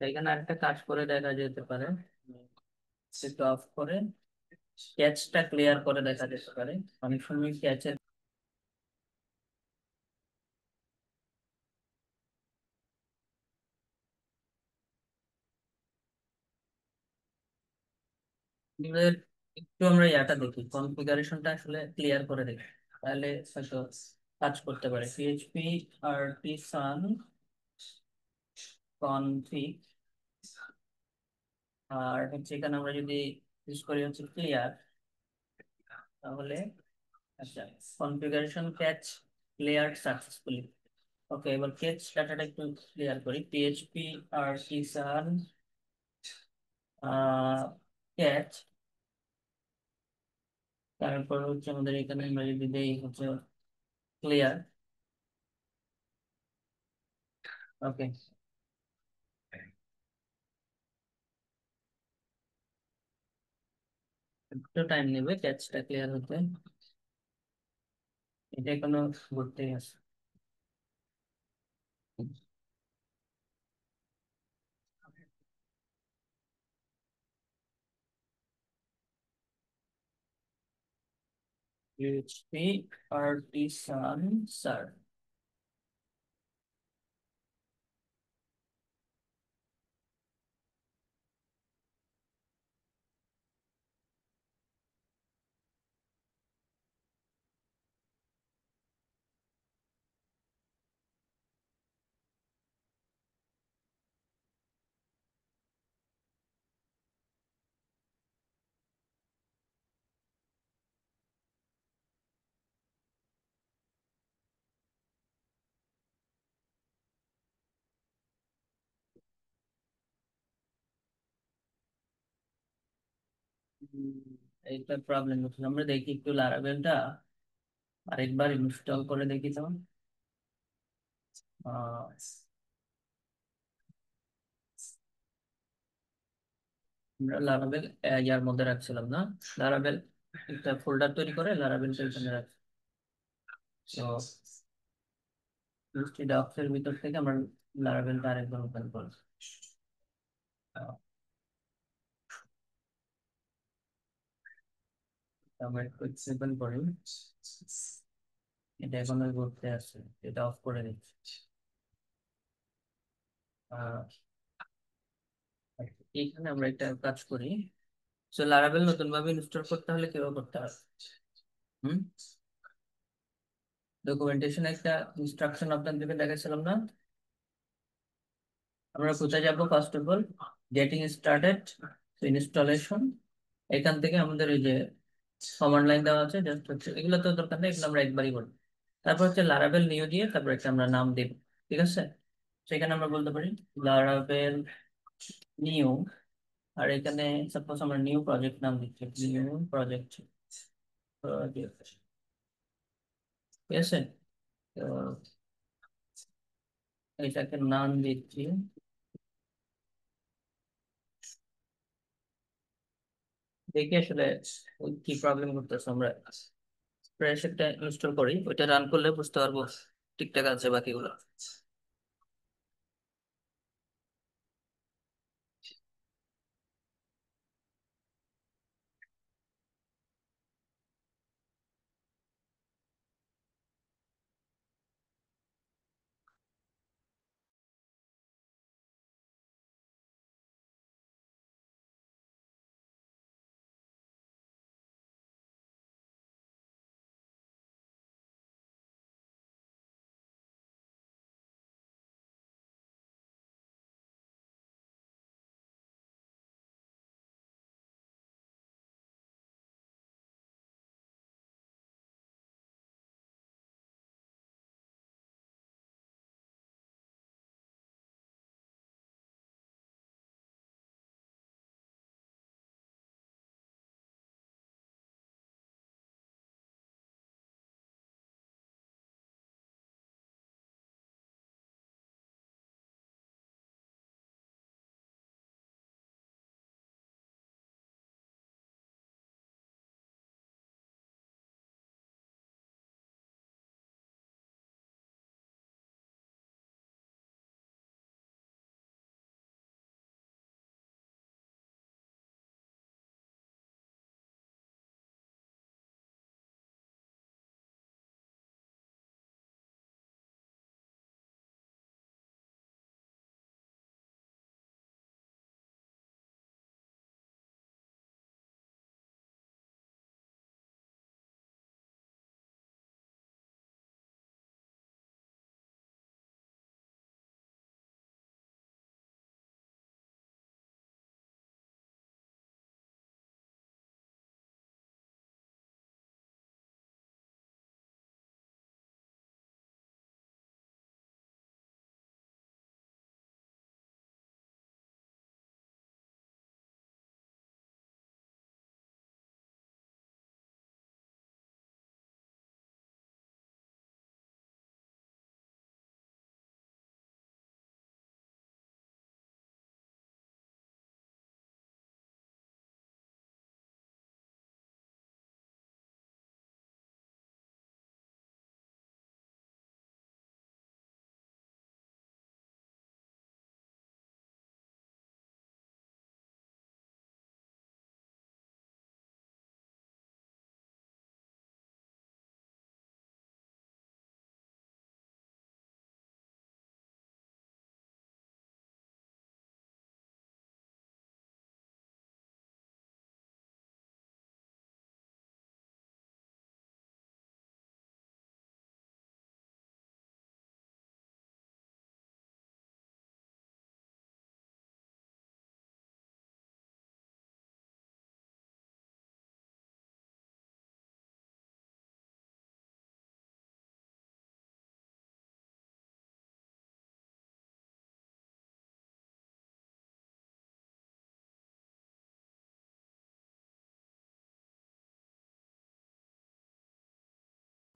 এখানে আরেকটা কাজ করে দেখা যেতে পারে, একটু অফ করে ক্যাচটা ক্লিয়ার করে দেখা যেতে পারে। অনেক সময় ক্যাচের একটু আমরা ইয়াটা দেখি, কনফিগারেশনটা আসলে ক্লিয়ার করে দেখি, তাহলে হয়তো কাজ করতে পারে। পিএইচপি আর্টিসান কনফিগ, আর হচ্ছে এখানে আমরা যদি ইউজ করি হচ্ছে ক্লিয়ার, তাহলে আচ্ছা, কনফিগারেশন ক্যাচ ক্লিয়ার সাকসেসফুলি। ওকে, এবার ক্যাচ ডাটাটা একটু ক্লিয়ার করি। পিএইচপি আর্টিসান ক্যাচ, তারপর হচ্ছে আমাদের এখানে আমরা যদি দেই হচ্ছে ক্লিয়ার। ওকে, একটু টাইম নেবে ক্যাচটা ক্লিয়ার হতে। এটা এখনো ঘুরতেই আছে। PHP artisan sir. এইটা প্রবলেম হচ্ছে, আমরা দেখি একটু লারাভেলটা আরেকবার ইনস্টল করে দেখি তো। আহ, আমরা লারাভেল ইয়ার মধ্যে রাখছিলাম না? লারাভেল একটা ফোল্ডার তৈরি করে লারাভেলটা এখানে রাখছি। তো লিস্ট ডক্সের ভিতর থেকে আমরা লারাভেলটা আরেকবার ওপেন করছি। আমরা একটু ওপেন করি। এটা এখন ঘুরতে আসছে, এটা অফ করে দিচ্ছি। আহ, এইখানে আমরা একটা কাজ করি। সো লারাভেল নতুন ভাবে ইনস্টল করতে হলে কিভাবে করতে হবে? হুম, ডকুমেন্টেশন একটা ইনস্ট্রাকশন আপনাদেরকে দেখাচ্ছিলাম না? আমরা কোথায় যাব? First of all getting started, installation. এখান থেকে আমাদের এই যে কমান্ড লাইন দেওয়া আছে, জাস্ট হচ্ছে এগুলো তো দরকার নেই, এগুলো আমরা একবারই করবো। তারপর হচ্ছে লারাভেল নিউ দিয়ে তারপর একটা আমরা নাম দেব, ঠিক আছে? সেখানে আমরা বলতে পারি লারাভেল নিউ। আর এখানে সাপোজ আমরা নিউ প্রজেক্ট নাম দিচ্ছি, নিউ প্রজেক্ট প্রজেক্ট, ঠিক আছে? তো এটাকে নাম দিচ্ছি। দেখি আসলে ওই কি প্রবলেম করতেছে। আমরা ফ্রেশ একটা ইনস্টল করি, ওইটা রান করলে বুঝতে পারবো ঠিকঠাক আছে বাকিগুলো।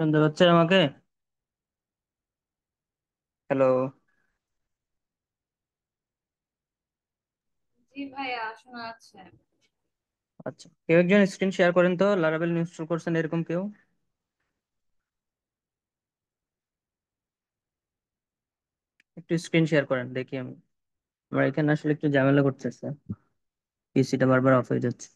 শুনতে পাচ্ছেন আমাকে? হ্যালো। জি ভাইয়া শোনা যাচ্ছে। আচ্ছা, কেউ একজন স্ক্রিন শেয়ার করেন তো, লারাভেল ইনস্টল করছেন এরকম কেউ? একটু স্ক্রিন শেয়ার করেন দেখি আমি। আমার এখানে আসলে একটু ঝামেলা করতেছে, পিসিটা বারবার অফ হয়ে যাচ্ছে।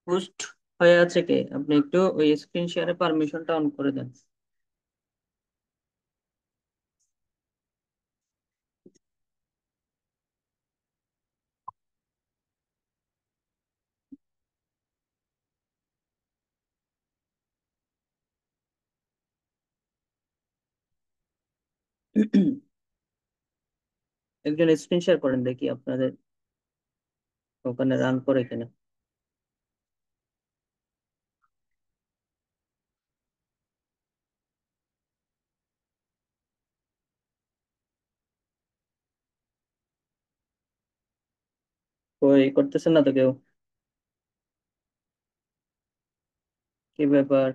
পোস্ট হয়ে আছে কে? আপনি একটু ওই স্ক্রিন শেয়ারের পারমিশনটা অন করে দেন। একজন স্ক্রিন শেয়ার করেন দেখি আপনাদের ওখানে রান করে কিনা। ওই করতেছেন না তো কেউ? কি ব্যাপার?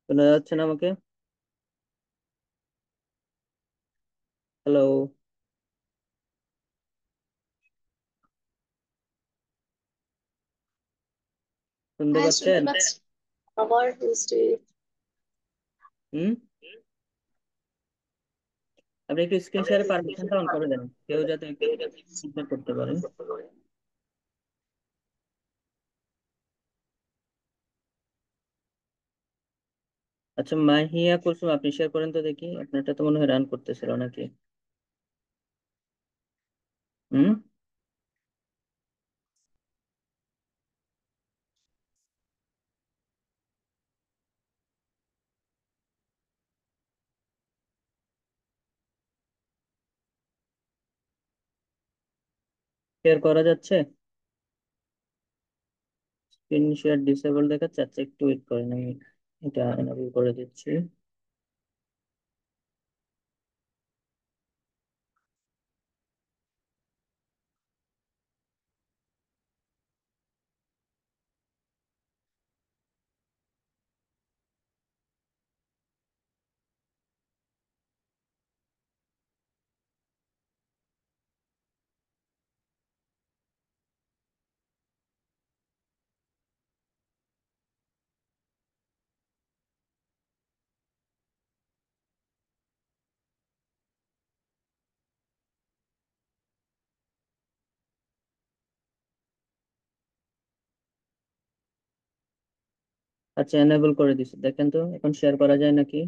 শোনা যাচ্ছে না আমাকে? হ্যালো, শুনতে হ্যাঁ, শুনতে পাচ্ছেন? পাচ্ছি। আমার হোস্টে হুম, আপনি একটু স্ক্রিন শেয়ারের পারমিশনটা অন করে দেন, কেউ যাতে একটু ফিডব্যাক করতে পারে। আচ্ছা, মাহিয়া কুলসুম আপনি শেয়ার করেন তো দেখি, আপনারটা তো মনে হয় রান করতেছিল নাকি? হুম, শেয়ার করা যাচ্ছে? স্ক্রিন শেয়ার ডিসেবল দেখাচ্ছে। আচ্ছা, একটু ওয়েট করেন, আমি এটা এনাবেল করে দিচ্ছি। আচ্ছা, এনাবেল করে দিচ্ছি, দেখেন তো এখন শেয়ার করা যায় নাকি।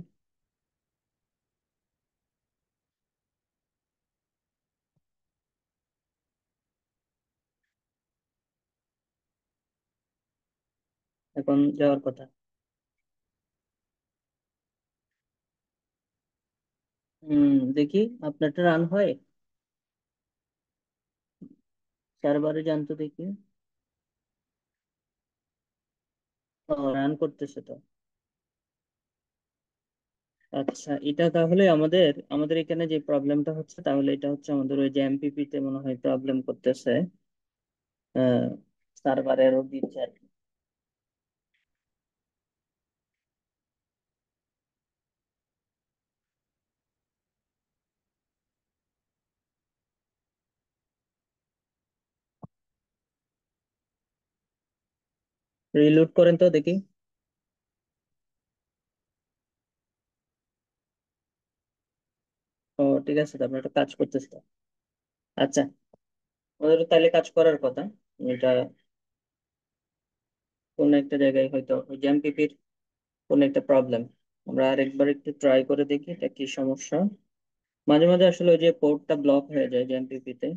এখন যাওয়ার কথা। দেখি আপনারটা রান হয়, চারবারে জানতো দেখি। রান করতেছে তো। আচ্ছা, এটা তাহলে আমাদের আমাদের এখানে যে প্রবলেমটা হচ্ছে, তাহলে এটা হচ্ছে আমাদের ওই যে এমপিপি তে মনে হয় প্রবলেম করতেছে। সার্ভার এরর দিচ্ছে আর কি। রিলোড করেন তো দেখি। ও ঠিক আছে, তো আপনার একটা কাজ করতেছে তো। আচ্ছা, ওদের তাহলে কাজ করার কথা। এটা কোন একটা জায়গায় হয়তো ওই যে এমপিপির কোন একটা প্রবলেম। আমরা আরেকবার একটু ট্রাই করে দেখি এটা কি সমস্যা। মাঝে মাঝে আসলে ওই যে পোর্টটা ব্লক হয়ে যায় যে এমপিপি তে।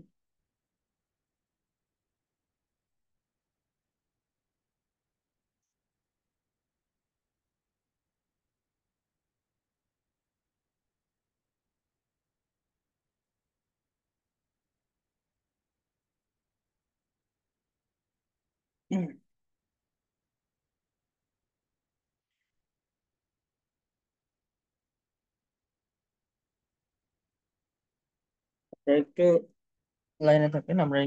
একটু লাইনে থাকেন, আমরা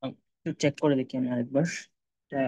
একটু চেক করে দেখি আমি আরেকবার। এটা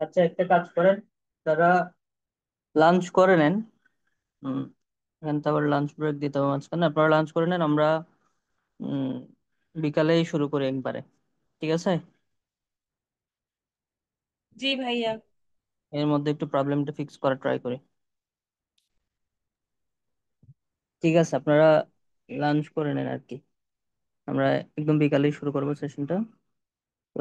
আচ্ছা, একটা কাজ করেন, তারা লাঞ্চ করে নেন। হম এখান তো আবার লাঞ্চ ব্রেক দিতে হবে মাঝখানে, আপনারা লাঞ্চ করে নেন, আমরা উম বিকালেই শুরু করি একবারে, ঠিক আছে? জি ভাইয়া। এর মধ্যে একটু প্রবলেমটা ফিক্স করা ট্রাই করি। ঠিক আছে, আপনারা লাঞ্চ করে নেন আর কি, আমরা একদম বিকালেই শুরু করবো সেশনটা। তো